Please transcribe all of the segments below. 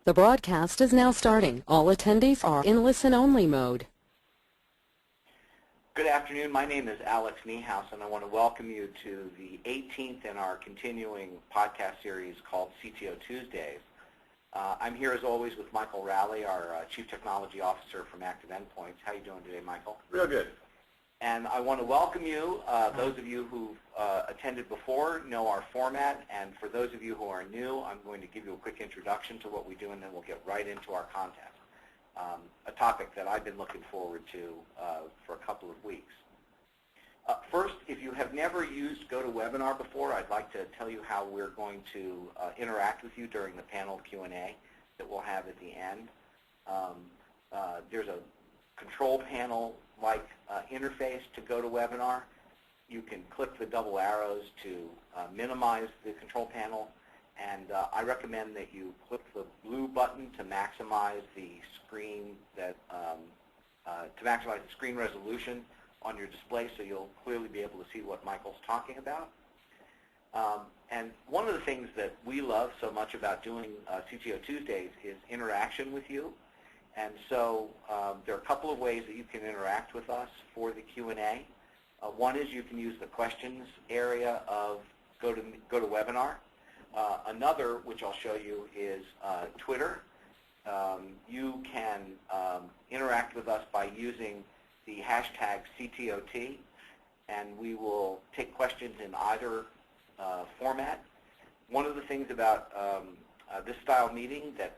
The broadcast is now starting. All attendees are in listen-only mode. Good afternoon. My name is Alex Niehaus, and I want to welcome you to the 18th in our continuing podcast series called CTO Tuesdays. I'm here, as always, with Michael Rowley, our Chief Technology Officer from Active Endpoints. How are you doing today, Michael? Real good. And I want to welcome you. Those of you who've attended before know our format, and for those of you who are new, I'm going to give you a quick introduction to what we do, and then we'll get right into our content, a topic that I've been looking forward to for a couple of weeks. First, if you have never used GoToWebinar before, I'd like to tell you how we're going to interact with you during the panel Q&A that we'll have at the end. There's a control panel-like interface to GoToWebinar. You can click the double arrows to minimize the control panel, and I recommend that you click the blue button to maximize the screen screen resolution on your display, so you'll clearly be able to see what Michael's talking about. And one of the things that we love so much about doing CTO Tuesdays is interaction with you. And so there are a couple of ways that you can interact with us for the Q&A. One is you can use the questions area of GoToWebinar. Another, which I'll show you, is Twitter. You can interact with us by using the hashtag CTOT, and we will take questions in either format. One of the things about this style meeting that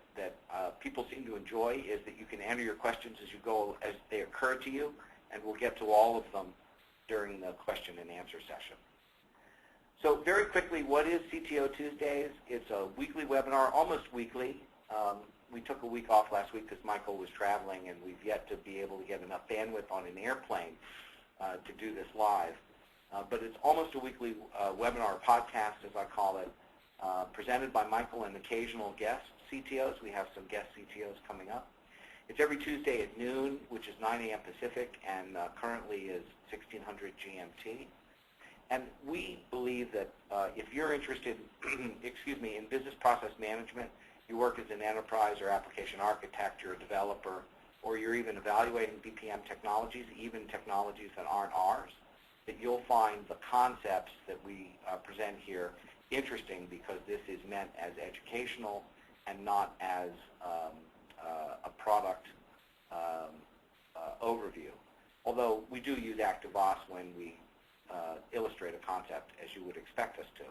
people seem to enjoy is that you can enter your questions as you go, as they occur to you, and we'll get to all of them during the question and answer session. So very quickly, what is CTO Tuesdays? It's a weekly webinar, almost weekly. We took a week off last week because Michael was traveling, and we've yet to be able to get enough bandwidth on an airplane to do this live. But it's almost a weekly webinar podcast, as I call it, presented by Michael and occasional guest CTOs. We have some guest CTOs coming up. It's every Tuesday at noon, which is 9 a.m. Pacific, and currently is 1600 GMT. And we believe that if you're interested, in business process management, you work as an enterprise or application architect, you're a developer, or you're even evaluating BPM technologies, even technologies that aren't ours, that you'll find the concepts that we present here interesting, because this is meant as educational and not as a product overview. Although we do use ActiveVOS when we illustrate a concept, as you would expect us to.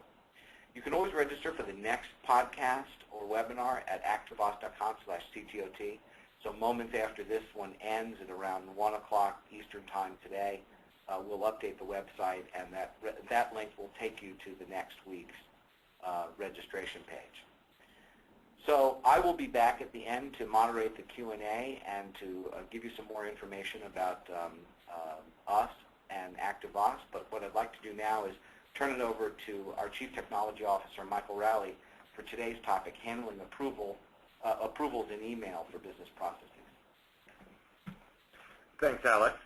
You can always register for the next podcast or webinar at activevos.com/CTOT. So moments after this one ends at around 1 o'clock Eastern Time today, we'll update the website, and that link will take you to the next week's registration page. So I will be back at the end to moderate the Q&A and to give you some more information about us and ActiveVOS. But what I'd like to do now is turn it over to our Chief Technology Officer, Michael Rowley, for today's topic, handling approvals in email for business processes. Thanks, Alex.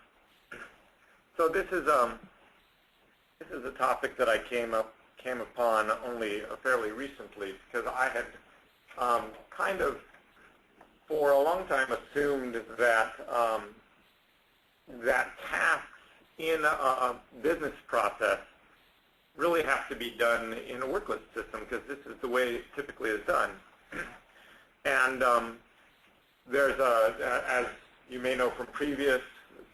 So this is a topic that I came upon only fairly recently, because I had kind of for a long time assumed that that tasks in a business process really have to be done in a worklist system, because this is the way it typically is done. And there's as you may know from previous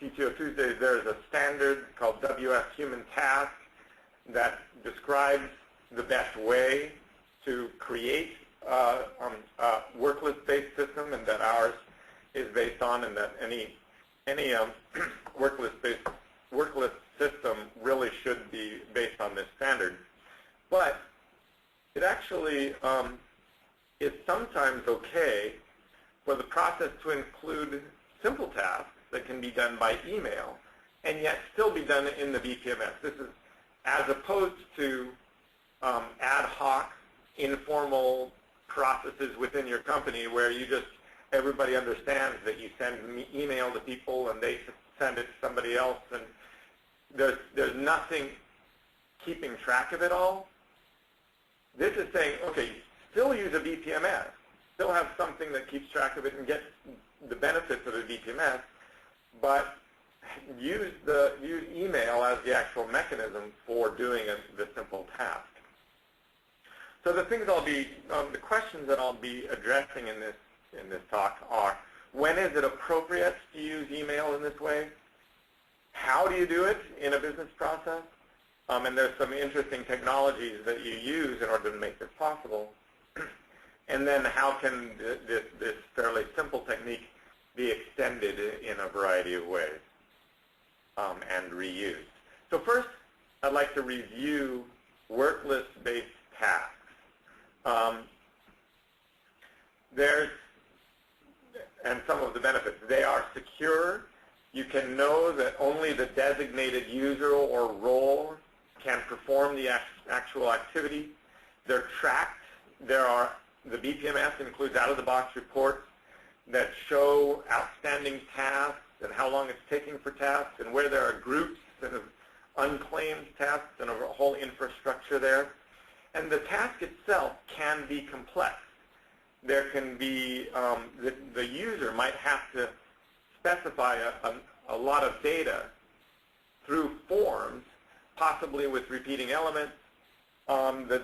CTO Tuesdays, there's a standard called WS Human Task that describes the best way to create a worklist-based system, and that ours is based on, and that any worklist system really should be based on this standard. But it actually is sometimes okay for the process to include simple tasks that can be done by email and yet still be done in the BPMS. This is as opposed to ad hoc, informal processes within your company where you just, everybody understands that you send an email to people and they send it to somebody else, and there's nothing keeping track of it all. This is saying, okay, still use a BPMS, still have something that keeps track of it and gets the benefits of a BPMS, but use email as the actual mechanism for doing the simple task. So the things the questions that I'll be addressing in this talk are: when is it appropriate to use email in this way? How do you do it in a business process? And there's some interesting technologies that you use in order to make this possible. And then how can this fairly simple technique be extended in a variety of ways and reused? So first, I'd like to review work list-based tasks. And some of the benefits. They are secure. You can know that only the designated user or role can perform the actual activity. They're tracked. The BPMS includes out-of-the-box reports that show outstanding tasks and how long it's taking for tasks and where there are groups and unclaimed tasks and a whole infrastructure there. And the task itself can be complex. There can be, the user might have to specify a lot of data through forms, possibly with repeating elements. The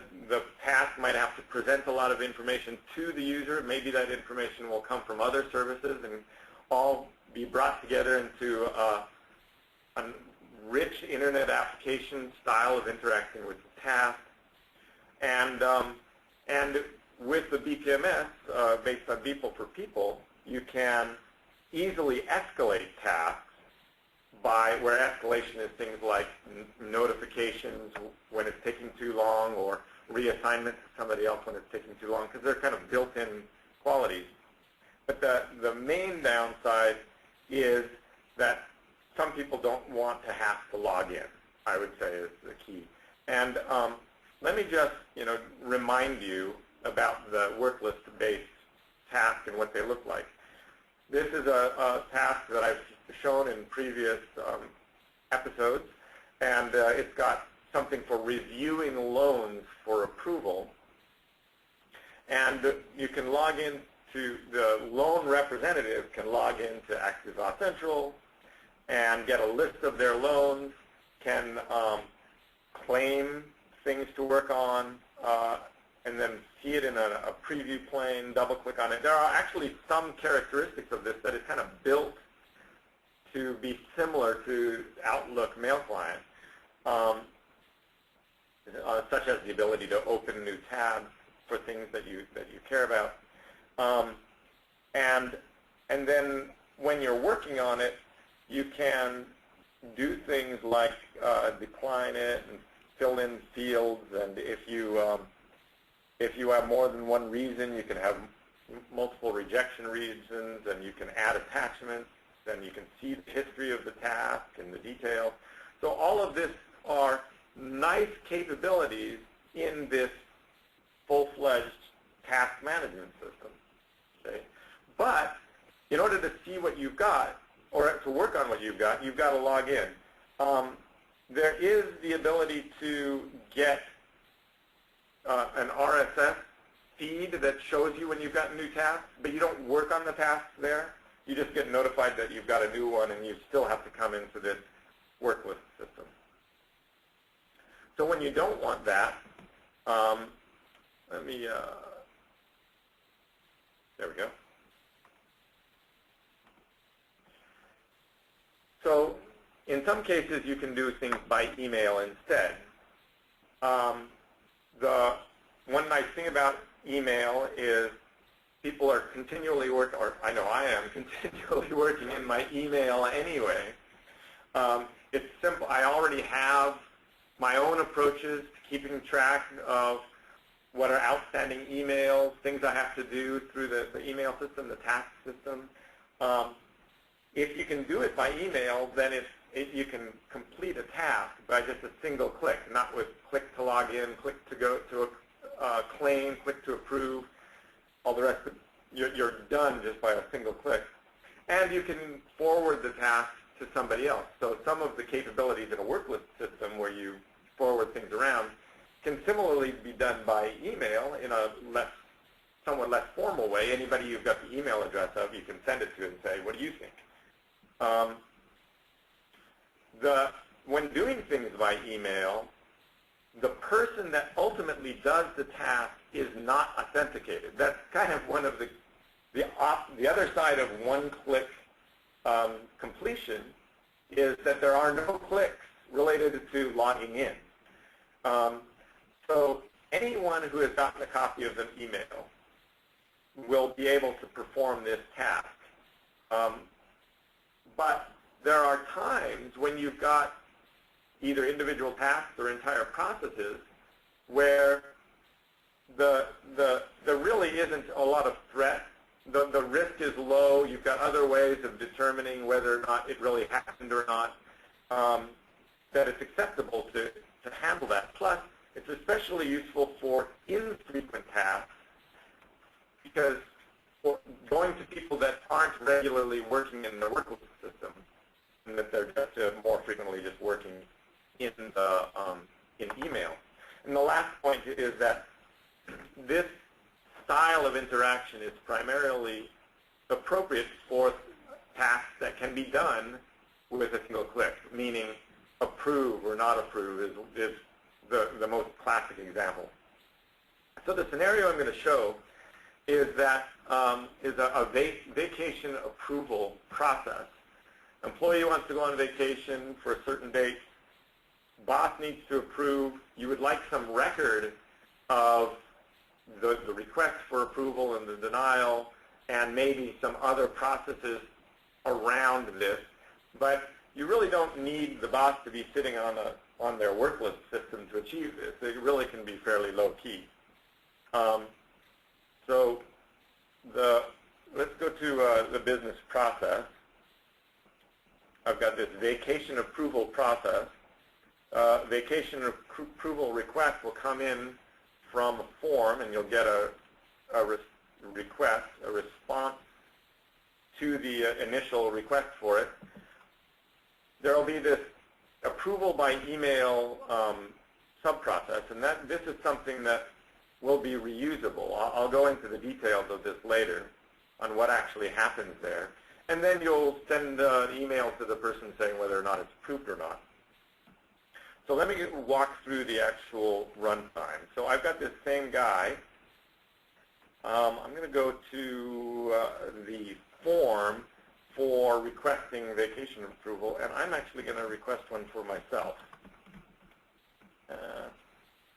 task might have to present a lot of information to the user. Maybe that information will come from other services and all be brought together into a rich internet application style of interacting with the task. And with the BPMS, based on people for people, you can easily escalate tasks where escalation is things like notifications when it's taking too long, or reassignment to somebody else when it's taking too long, because they're kind of built-in qualities. But the main downside is that some people don't want to have to log in, I would say, is the key. And let me just remind you about the work list-based task and what they look like. This is a task that I've shown in previous episodes, and it's got something for reviewing loans for approval. And you can log in to the loan representative can log into ActiveVOS Central and get a list of their loans, can claim things to work on, and then see it in a preview plane, double-click on it. There are actually some characteristics of this that is kind of built to be similar to Outlook mail client, such as the ability to open new tabs for things that you care about. And then when you're working on it, you can do things like decline it and fill in fields, and if you have more than one reason, you can have multiple rejection reasons, and you can add attachments, and you can see the history of the task and the details. So all of this are nice capabilities in this full-fledged task management system. Okay? But in order to see what you've got, or to work on what you've got to log in. There is the ability to get an RSS feed that shows you when you've got new tasks, but you don't work on the tasks there. You just get notified that you've got a new one, and you still have to come into this work list system. So when you don't want that, there we go. So in some cases, you can do things by email instead. The one nice thing about email is people are continually working, or I know I am continually working in my email anyway. It's simple. I already have my own approaches to keeping track of what are outstanding emails, things I have to do through the email system, the task system. If you can do it by email, then you can complete a task by just a single click, not with click to log in, click to go to a claim, click to approve, all the rest of it. You're done just by a single click. And you can forward the task to somebody else. So some of the capabilities in a work list system where you forward things around can similarly be done by email in a less somewhat less formal way, anybody you've got the email address of, you can send it to and say, what do you think? When doing things by email, the person that ultimately does the task is not authenticated. That's kind of one of the other side of one-click completion is that there are no clicks related to logging in. So anyone who has gotten a copy of an email will be able to perform this task. But there are times when you've got either individual tasks or entire processes where there really isn't a lot of threat. The risk is low. You've got other ways of determining whether or not it really happened or not, that it's acceptable to handle that. Plus, it's especially useful for infrequent tasks because for going to people that aren't regularly working in their workload system and that they're just more frequently just working in email. And the last point is that this style of interaction is primarily appropriate for tasks that can be done with a single click, meaning approve or not approve is the most classic example. So the scenario I'm going to show is that is a vacation approval process. Employee wants to go on vacation for a certain date. Boss needs to approve. You would like some record of the request for approval and the denial and maybe some other processes around this. But you really don't need the boss to be sitting on their work list system to achieve this. It really can be fairly low key. So let's go to the business process. I've got this vacation approval process. Vacation approval request will come in from a form, and you'll get a request, a response to the initial request for it. There will be this approval by email sub-process, and this is something that will be reusable. I'll go into the details of this later on what actually happens there. And then you'll send an email to the person saying whether or not it's approved or not. So let me walk through the actual runtime. So I've got this same guy. I'm going to go to the form for requesting vacation approval, and I'm actually going to request one for myself.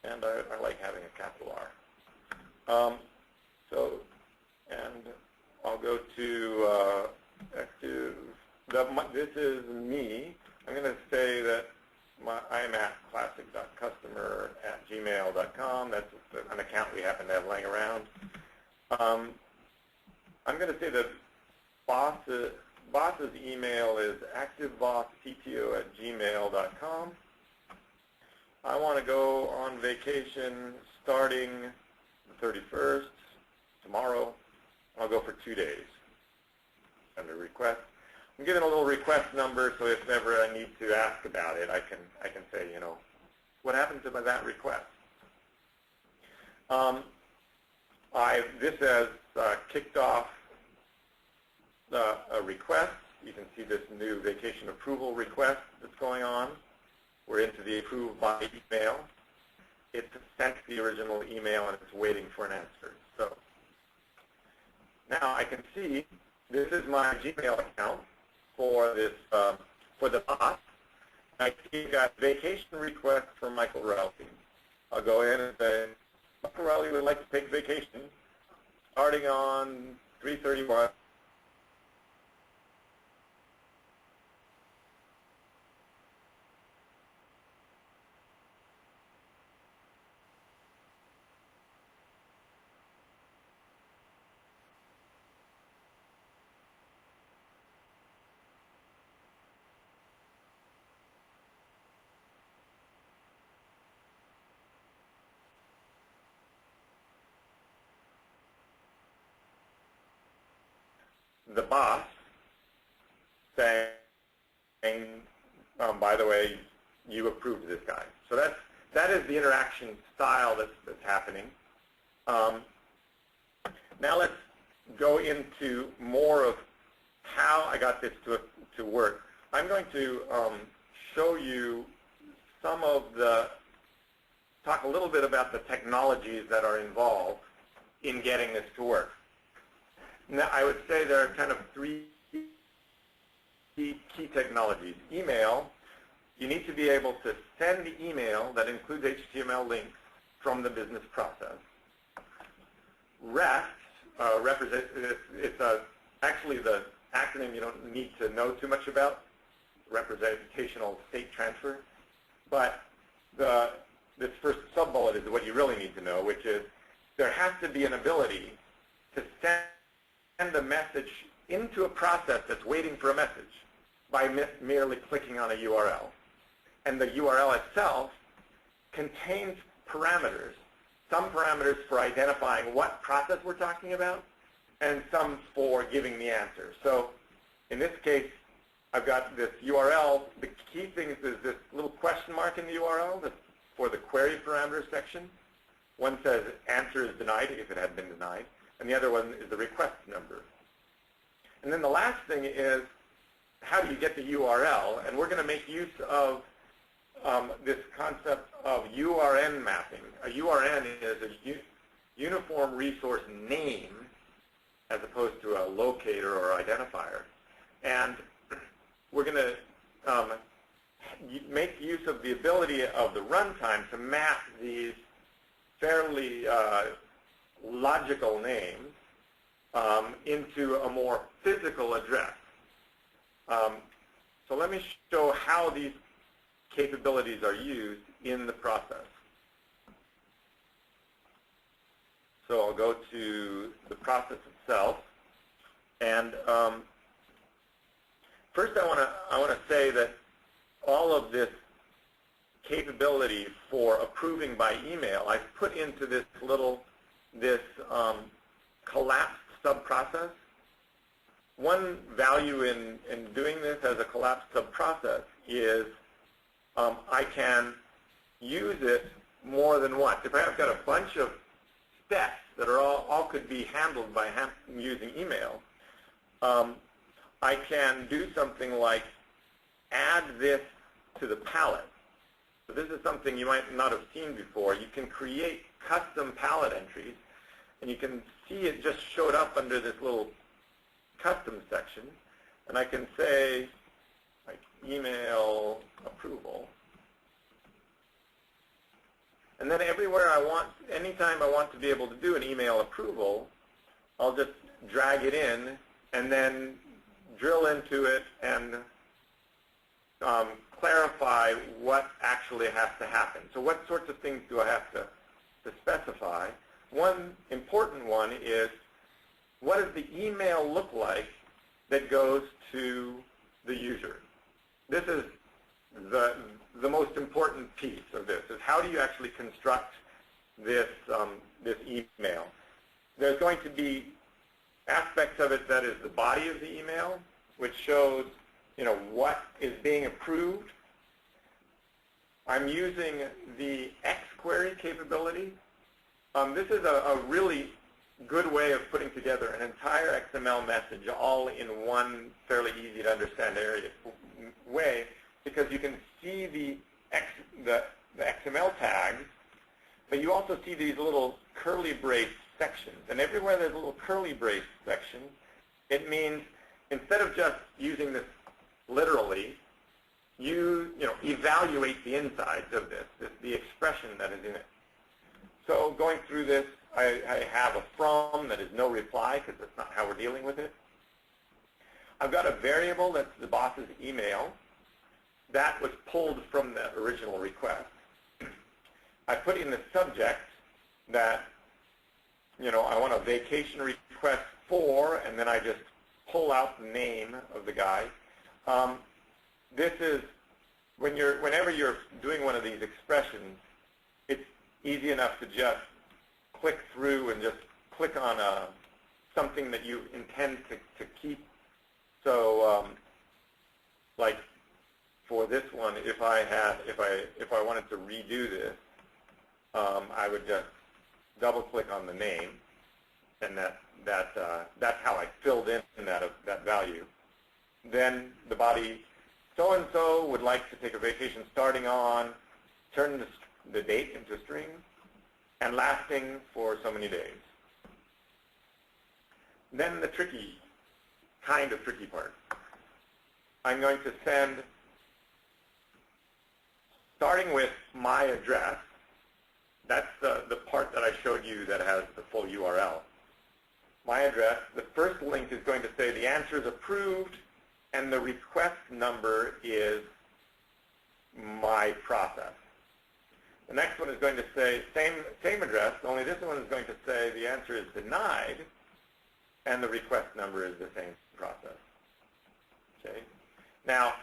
And I like having a capital R. And I'll go to active. This is me. I'm going to say that I'm at classic.customer@gmail.com. That's an account we happen to have laying around. I'm going to say that boss's email is ActiveVOSCTO@gmail.com. I want to go on vacation starting the 31st, tomorrow. I'll go for 2 days. Send a request. I'm given a little request number, so if ever I need to ask about it, I can say, you know, what happened to that request? This has kicked off a request. You can see this new vacation approval request that's going on. We're into the approve by email. It's sent the original email, and it's waiting for an answer. So now I can see this is my Gmail account for this for the boss. I see you got vacation request from Michael Rowley. I'll go in and say, Michael Rowley would like to take vacation starting on 3/31. The boss saying, by the way, you approved this guy. So that is the interaction style that's happening. Now let's go into more of how I got this to work. I'm going to show you talk a little bit about the technologies that are involved in getting this to work. Now, I would say there are kind of three key technologies. Email, you need to be able to send email that includes HTML links from the business process. REST, it's actually the acronym you don't need to know too much about, representational state transfer, but this first sub-bullet is what you really need to know, which is there has to be an ability to send a message into a process that's waiting for a message by merely clicking on a URL. And the URL itself contains parameters, some parameters for identifying what process we're talking about, and some for giving the answer. So in this case, I've got this URL. The key thing is this little question mark in the URL that's for the query parameters section. One says answer is denied if it had been denied, and the other one is the request number. And then the last thing is how do you get the URL? And we're going to make use of this concept of URN mapping. A URN is a uniform resource name as opposed to a locator or identifier. And we're going to make use of the ability of the runtime to map these fairly logical names into a more physical address. So let me show how these capabilities are used in the process. So I'll go to the process itself, and first I want to say that all of this capability for approving by email I've put into this collapsed sub-process. One value in doing this as a collapsed sub-process is I can use it more than once. If I've got a bunch of steps that are all could be handled by using email, I can do something like add this to the palette. So this is something you might not have seen before. You can create custom palette entries, and you can see it just showed up under this little custom section. And I can say, like, email approval. And then everywhere I want, anytime I want to be able to do an email approval, I'll just drag it in and then drill into it and clarify what actually has to happen. So what sorts of things do I have to specify? One important one is, what does the email look like that goes to the user? This is the most important piece of this, is how do you actually construct this, this email? There's going to be aspects of it that is the body of the email, which shows what is being approved. I'm using the xQuery capability. This is a really good way of putting together an entire XML message all in one fairly easy to understand way, because you can see the XML tags, but you also see these little curly brace sections. And everywhere there's a little curly brace section, it means instead of just using this literally, you evaluate the insides of this, the expression that is in it. So going through this, I have a from that is no reply, because that's not how we're dealing with it. I've got a variable that's the boss's email. That was pulled from the original request. I put in the subject that, I want a vacation request for, and then I just pull out the name of the guy. This is, whenever you're doing one of these expressions, it's easy enough to just click through and just click on something that you intend to keep. So, like for this one, if I wanted to redo this, I would just double click on the name, and that's how I filled in that value. Then the body, so-and-so would like to take a vacation starting on, turn the date into a string, and lasting for so many days. Then the tricky part. I'm going to send, starting with my address, that's the part that I showed you that has the full URL. My address, the first link is going to say the answer is approved, and the request number is my process. The next one is going to say same address, only this one is going to say the answer is denied, and the request number is the same process. Okay. Now,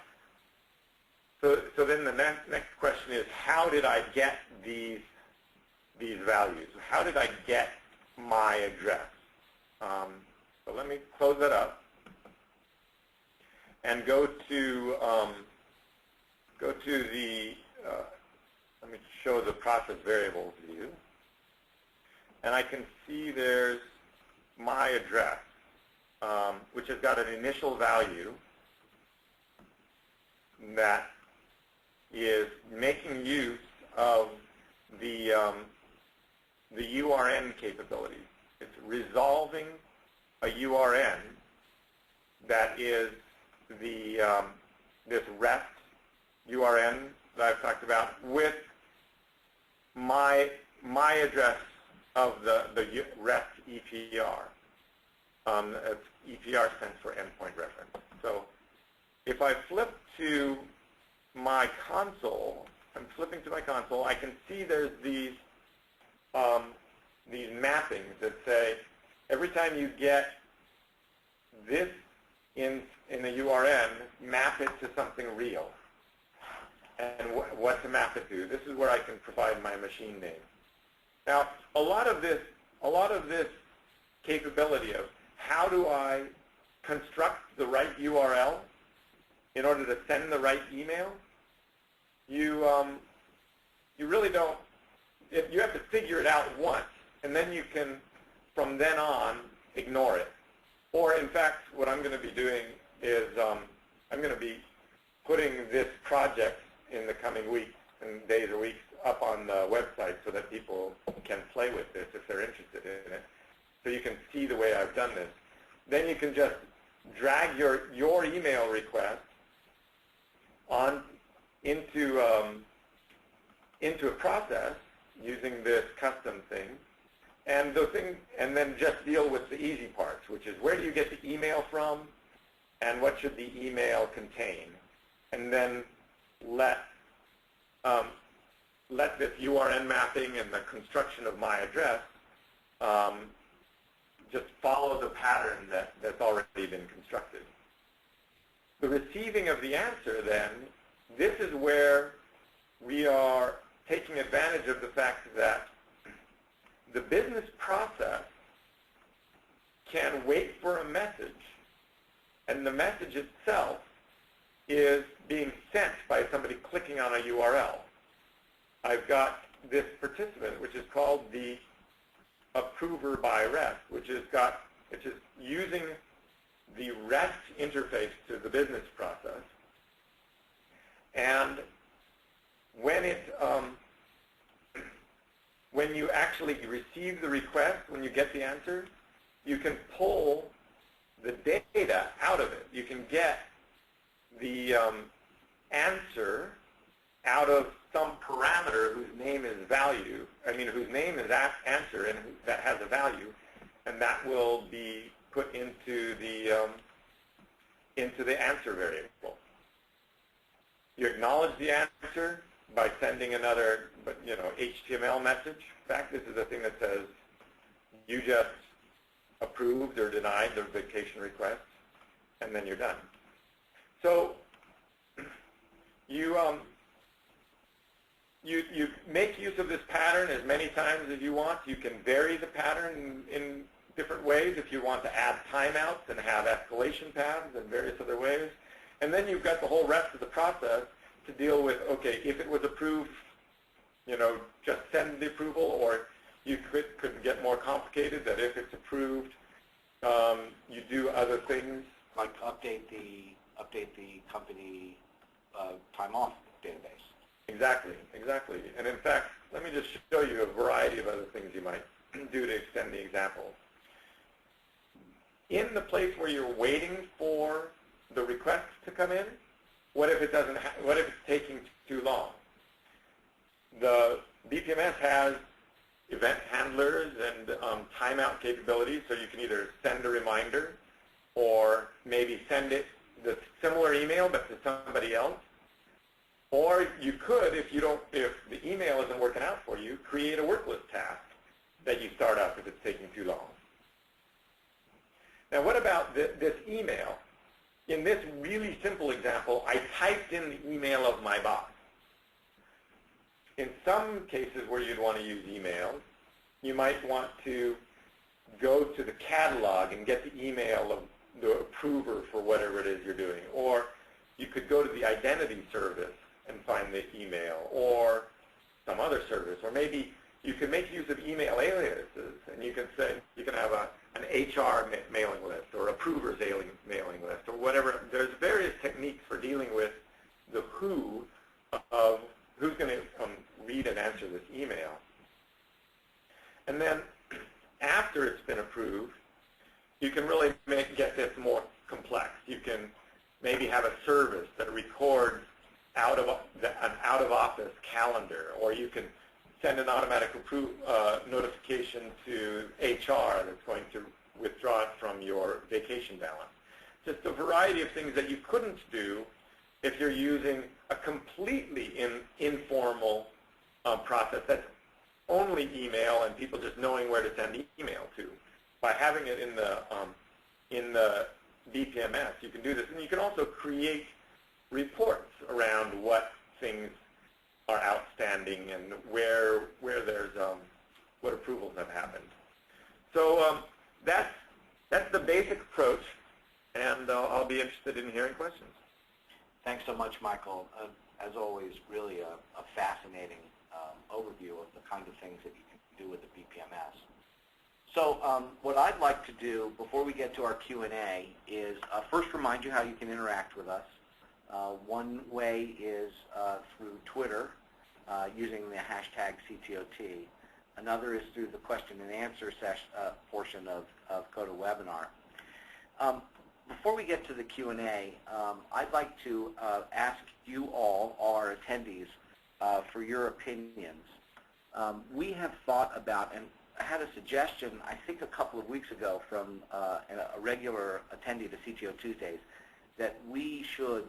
so then the next question is, how did I get these values? How did I get my address? So let me close that up and go to the let me show the process variables view, and I can see there's my address, which has got an initial value that is making use of the URN capabilities. It's resolving a URN that is this REST URN that I've talked about with my address of the REST EPR. EPR stands for endpoint reference. So if I flip to my console, I'm flipping to my console, I can see there's these mappings that say every time you get this in a URN, map it to something real. And what to map it to. This is where I can provide my machine name. Now, a lot of this capability of how do I construct the right URL in order to send the right email, you really don't. You have to figure it out once, and then you can, from then on, ignore it. Or, in fact, what I'm going to be doing is I'm going to be putting this project in the coming weeks and days or weeks up on the website so that people can play with this if they're interested in it. So you can see the way I've done this. Then you can just drag your email request on into a process using this custom thing, and then just deal with the easy parts, which is where do you get the email from, and what should the email contain, and then let this URN mapping and the construction of my address just follow the pattern that's already been constructed. The receiving of the answer, then, this is where we are taking advantage of the fact that the business process can wait for a message, and the message itself is being sent by somebody clicking on a URL. I've got this participant, which is called the approver by REST, which is using the REST interface to the business process. And when you actually receive the request, when you get the answer, you can pull the data out of it. You can get the answer out of some parameter whose name is value, whose name is answer and that has a value, and that will be put into the answer variable. You acknowledge the answer by sending another, HTML message. In fact, this is a thing that says you just approved or denied the vacation request, and then you're done. So you make use of this pattern as many times as you want. You can vary the pattern in different ways if you want to add timeouts and have escalation paths and various other ways. And then you've got the whole rest of the process to deal with, okay, if it was approved, just send the approval, or you could get more complicated, that if it's approved, you do other things. Like update the company time off database. Exactly, exactly. And in fact, let me just show you a variety of other things you might do to extend the example. In the place where you're waiting for the request to come in, what if it doesn't? What if it's taking too long? The BPMS has event handlers and timeout capabilities, so you can either send a reminder or maybe send it the similar email but to somebody else. Or you could, if the email isn't working out for you, create a work list task that you start up if it's taking too long. Now, what about this email? In this really simple example, I typed in the email of my boss. In some cases where you'd want to use emails, you might want to go to the catalog and get the email of the approver for whatever it is you're doing. Or you could go to the identity service and find the email, or some other service. Or maybe you can make use of email aliases, and you can say, you can have an HR mailing list or approvers mailing list or whatever. There's various techniques for dealing with the who of who's going to read and answer this email. And then after it's been approved, you can really get this more complex. You can maybe have a service that records an out-of-office calendar, or you can send an automatic notification to HR that's going to withdraw it from your vacation balance. Just a variety of things that you couldn't do if you're using a completely informal process that's only email and people just knowing where to send email to. By having it in the BPMS, you can do this. And you can also create reports around what things are outstanding and where there's what approvals have happened. So that's the basic approach, and I'll be interested in hearing questions. Thanks so much, Michael. As always, really a fascinating overview of the kind of things that you can do with the BPMS. So what I'd like to do before we get to our Q&A is first remind you how you can interact with us. One way is through Twitter using the hashtag CTOT. Another is through the question and answer portion of GoToWebinar. Before we get to the Q&A, I'd like to ask you all our attendees, for your opinions. We have thought about, and I had a suggestion, I think a couple of weeks ago from a regular attendee to CTO Tuesdays, that we should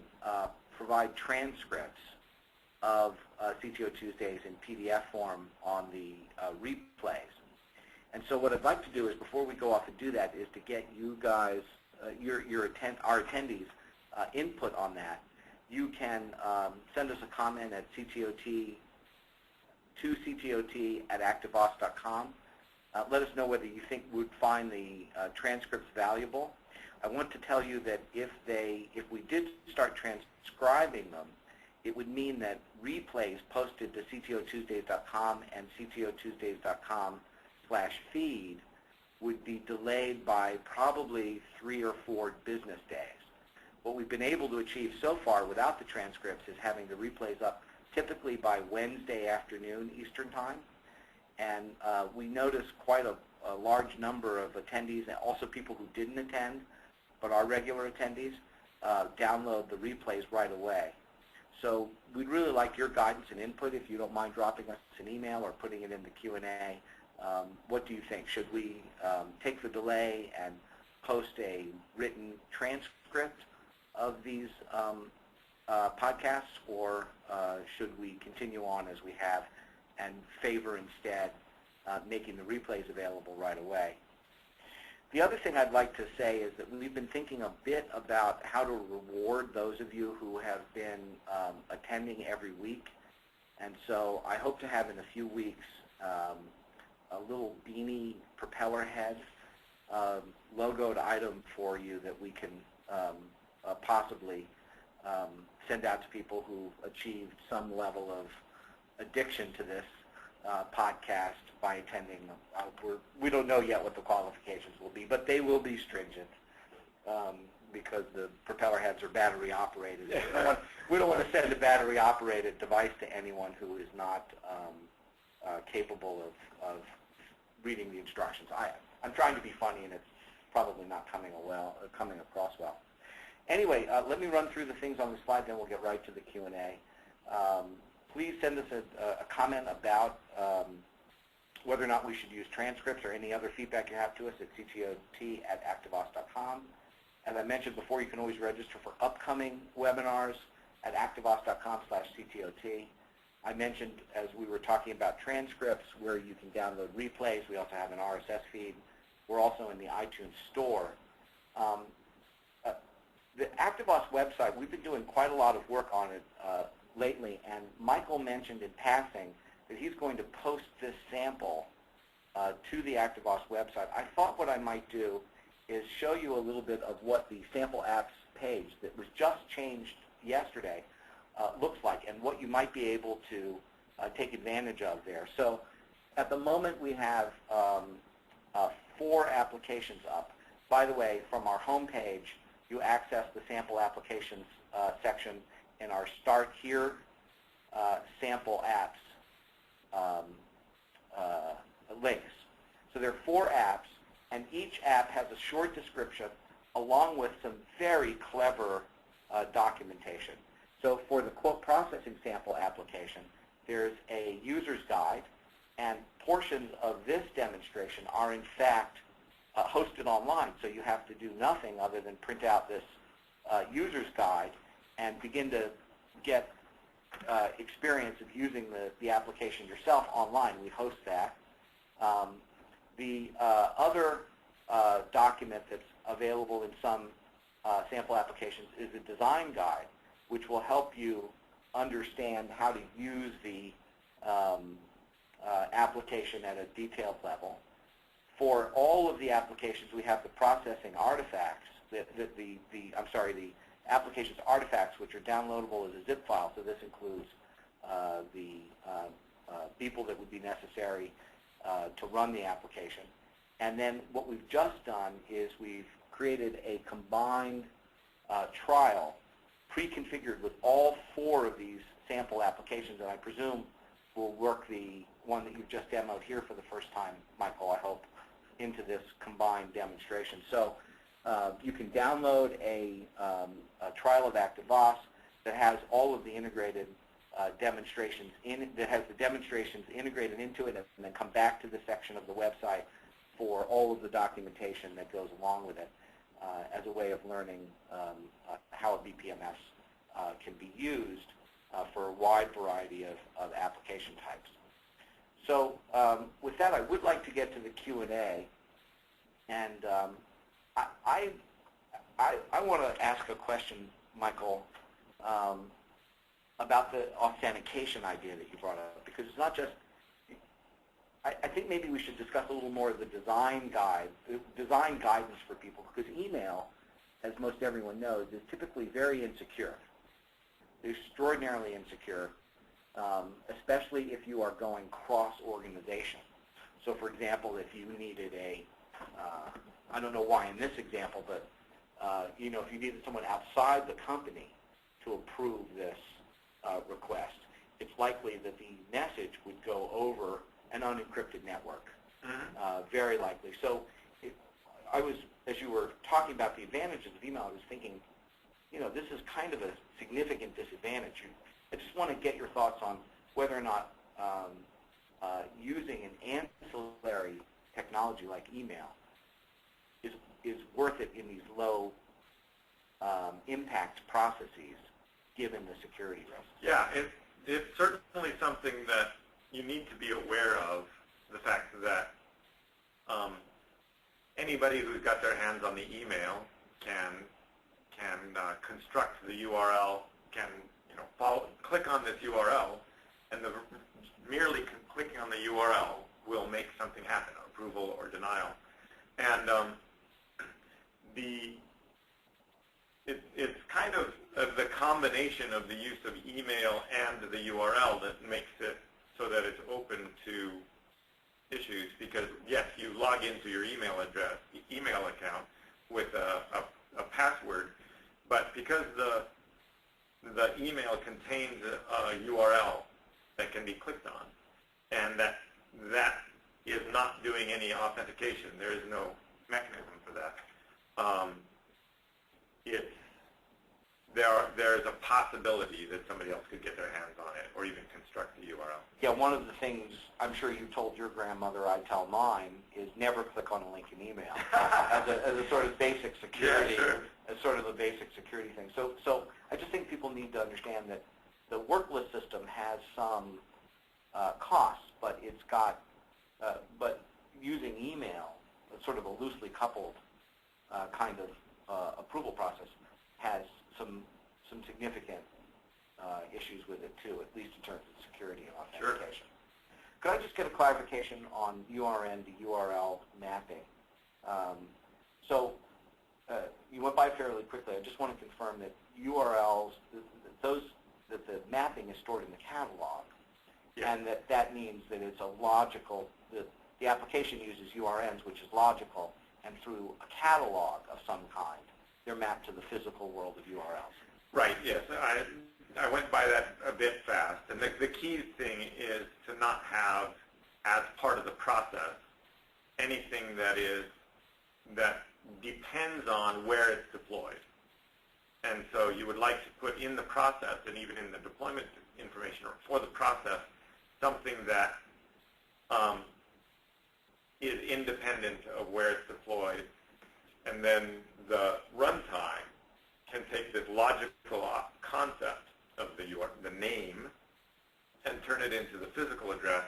provide transcripts of CTO Tuesdays in PDF form on the replays. And so what I'd like to do is, before we go off and do that, is to get you guys, our attendees, input on that. You can send us a comment at CTOT@ActiveVOS.com. Let us know whether you think we would find the transcripts valuable. I want to tell you that if we did start transcribing them, it would mean that replays posted to CTOTuesdays.com and CTOTuesdays.com/feed would be delayed by probably 3 or 4 business days. What we've been able to achieve so far without the transcripts is having the replays up typically by Wednesday afternoon Eastern Time. And we noticed quite a large number of attendees, and also people who didn't attend, but are regular attendees, download the replays right away. So we'd really like your guidance and input, if you don't mind dropping us an email or putting it in the Q&A. What do you think? Should we take the delay and post a written transcript of these podcasts, or should we continue on as we have and favor instead making the replays available right away? The other thing I'd like to say is that we've been thinking a bit about how to reward those of you who have been attending every week. And so I hope to have in a few weeks a little beanie propeller head logoed item for you that we can possibly send out to people who achieved some level of addiction to this podcast by attending. We don't know yet what the qualifications will be, but they will be stringent because the propeller heads are battery operated. We don't want to send a battery operated device to anyone who is not capable of reading the instructions. I'm trying to be funny, and it's probably not coming across well. Anyway, let me run through the things on the slide, then we'll get right to the Q&A. Please send us a comment about whether or not we should use transcripts or any other feedback you have to us at ctot@activos.com. As I mentioned before, you can always register for upcoming webinars at activos.com/CTOT. I mentioned as we were talking about transcripts where you can download replays. We also have an RSS feed. We're also in the iTunes store. The ActiveVOS website, we've been doing quite a lot of work on it lately, and Michael mentioned in passing that he's going to post this sample to the ActiveVOS website. I thought what I might do is show you a little bit of what the sample apps page that was just changed yesterday looks like and what you might be able to take advantage of there. So at the moment we have 4 applications up. By the way, from our home page, you access the sample applications section in our Start Here sample apps links. So there are 4 apps, and each app has a short description along with some very clever documentation. So for the quote processing sample application, there's a user's guide, and portions of this demonstration are in fact hosted online. So you have to do nothing other than print out this user's guide and begin to get experience of using the application yourself online. We host that. The other document that's available in some sample applications is a design guide, which will help you understand how to use the application at a detailed level. For all of the applications, we have the processing artifacts, the application's artifacts, which are downloadable as a zip file. So this includes the people that would be necessary to run the application. And then what we've just done is we've created a combined trial pre-configured with all 4 of these sample applications, and I presume will work the one that you've just demoed here for the first time, Michael, I hope, into this combined demonstration. So you can download a trial of ActiveVOS that has all of the integrated demonstrations that has the demonstrations integrated into it, and then come back to the section of the website for all of the documentation that goes along with it as a way of learning how a BPMS can be used for a wide variety of application types. So with that, I would like to get to the Q&A, and I want to ask a question, Michael, about the authentication idea that you brought up, because it's not just, I think maybe we should discuss a little more of the design guidance for people, because email, as most everyone knows, is typically very insecure, extraordinarily insecure, especially if you are going cross-organization. So for example, if you needed I don't know why in this example, but if you needed someone outside the company to approve this request, it's likely that the message would go over an unencrypted network, very likely. So as you were talking about the advantages of email, I was thinking, this is kind of a significant disadvantage. I just want to get your thoughts on whether or not using an ancillary technology like email is worth it in these low impact processes, given the security risks. Yeah, it's certainly something that you need to be aware of, the fact that anybody who's got their hands on the email can construct the URL, can click on this URL, and merely clicking on the URL will make something happen, approval or denial. And it's kind of the combination of the use of email and the URL that makes it so that it's open to issues because, yes, you log into your email account with a password, but because the email contains a URL that can be clicked on, and that is not doing any authentication. There is no mechanism for that. There is a possibility that somebody else could get their hands on it or even construct the URL. Yeah, one of the things I'm sure you told your grandmother, I tell mine, is never click on a link in email as a sort of basic security, yeah, sure. as sort of a basic security thing. So I just think people need to understand that the worklist system has some costs, but it's got, but using email, sort of a loosely coupled kind of approval process, has some significant issues with it too, at least in terms of security and authentication. Sure. Could I just get a clarification on URN to URL mapping? So you went by fairly quickly. I just want to confirm that URLs, that the mapping is stored in the catalog, yeah. and that means that it's a logical, the application uses URNs, which is logical, and through a catalog of some kind, they're mapped to the physical world of URLs. Right, yes. I went by that a bit fast. And the key thing is to not have, as part of the process, anything that depends on where it's deployed. And so you would like to put in the process, and even in the deployment information or for the process, something that is independent of where it's deployed. And then the runtime can take this logical concept of the name and turn it into the physical address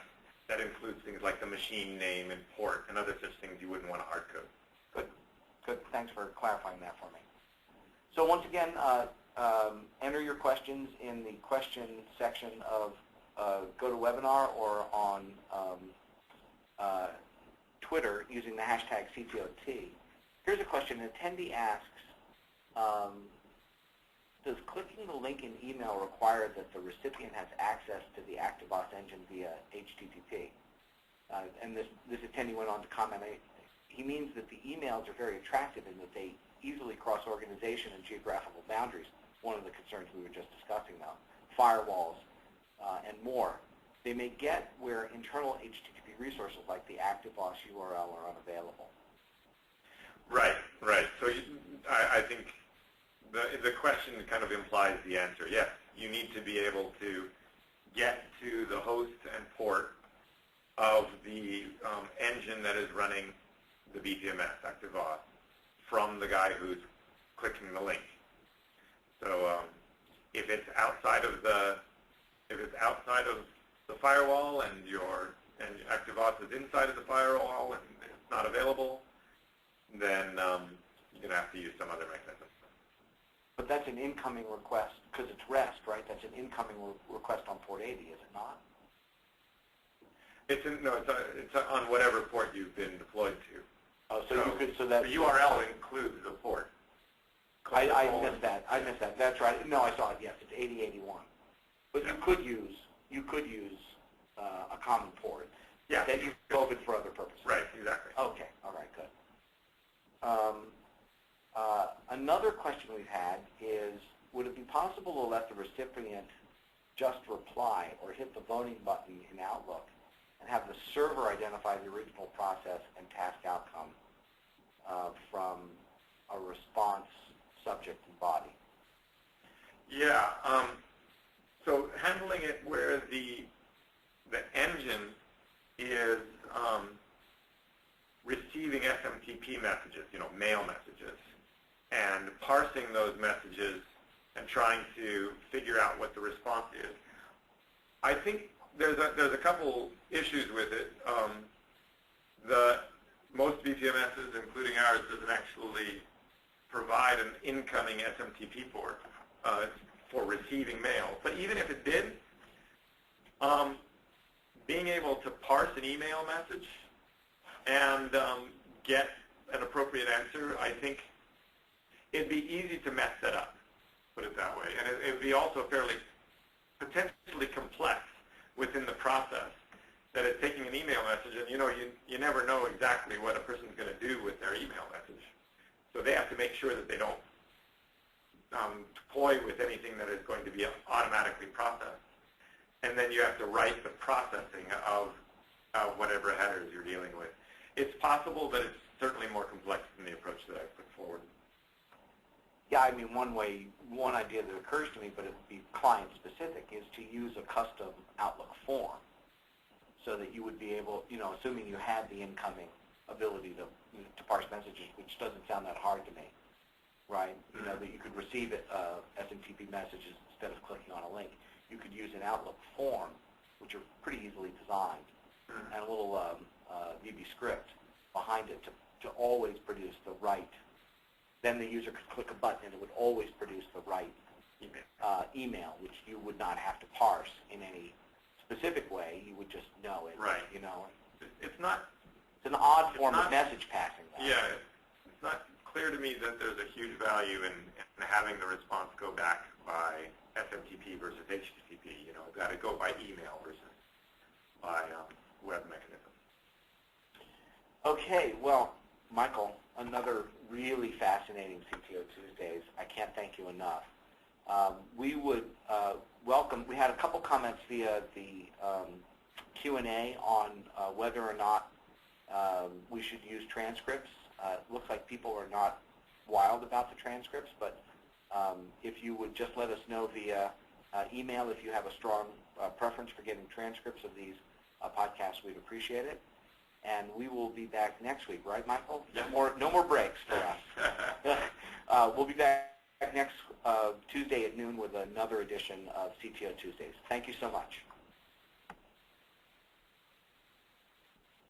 that includes things like the machine name and port and other such things you wouldn't want to hard code. Good. Good. Thanks for clarifying that for me. So once again, enter your questions in the question section of GoToWebinar or on Twitter using the hashtag CTOT. Here's a question. An attendee asks, does clicking the link in email require that the recipient has access to the ActiveVOS engine via HTTP? And this attendee went on to comment, he means that the emails are very attractive in that they easily cross organization and geographical boundaries, one of the concerns we were just discussing now, firewalls, and more. They may get where internal HTTP resources like the ActiveVOS URL are unavailable. Right, right. So I think the question kind of implies the answer. Yes, you need to be able to get to the host and port of the engine that is running the BPMS, ActiveVOS, from the guy who's clicking the link. So if it's outside of the firewall and ActiveVOS is inside of the firewall and it's not available, then you're going to have to use some other mechanism. But that's an incoming request, because it's REST, right? That's an incoming request on port 80, is it not? It's on whatever port you've been deployed to. Oh, so that the URL includes the port. I missed that. I missed that. That's right. No, I saw it. Yes, it's 8081. But yeah. you could use a common port. Yeah. That you've opened for other purposes. Right. Exactly. Okay. All right. Good. Another question we've had is, would it be possible to let the recipient just reply or hit the voting button in Outlook and have the server identify the original process and task outcome from a response subject and body? Yeah. So handling it where the engine is receiving SMTP messages, mail messages, and parsing those messages and trying to figure out what the response is. I think there's a couple issues with it. Most BPMSs, including ours, doesn't actually provide an incoming SMTP port for receiving mail. But even if it did, being able to parse an email message and get an appropriate answer, I think it'd be easy to mess that up, put it that way. And it'd be also fairly potentially complex within the process that it's taking an email message, and you never know exactly what a person's going to do with their email message. So they have to make sure that they don't toy with anything that is going to be automatically processed. And then you have to write the processing of whatever headers you're dealing with. It's possible, but it's certainly more complex than the approach that I put forward. Yeah, I mean, one idea that occurs to me, but it would be client-specific, is to use a custom Outlook form so that you would be able, assuming you had the incoming ability to parse messages, which doesn't sound that hard to me, right? That you could receive SMTP messages instead of clicking on a link. You could use an Outlook form, which are pretty easily designed, and a little VB script behind it to always produce the right. Then the user could click a button and it would always produce the right email, which you would not have to parse in any specific way. You would just know it. Right. It's not. It's an odd form of message passing. Though. Yeah, it's not clear to me that there's a huge value in having the response go back by SMTP versus HTTP. Got to go by email versus by web mechanism. Okay, well, Michael, another really fascinating CTO Tuesdays. I can't thank you enough. We would welcome, we had a couple comments via the Q&A on whether or not we should use transcripts. It looks like people are not wild about the transcripts, but if you would just let us know via email if you have a strong preference for getting transcripts of these podcasts, we'd appreciate it. And we will be back next week, right, Michael? Yes. No more breaks for us. We'll be back next Tuesday at noon with another edition of CTO Tuesdays. Thank you so much.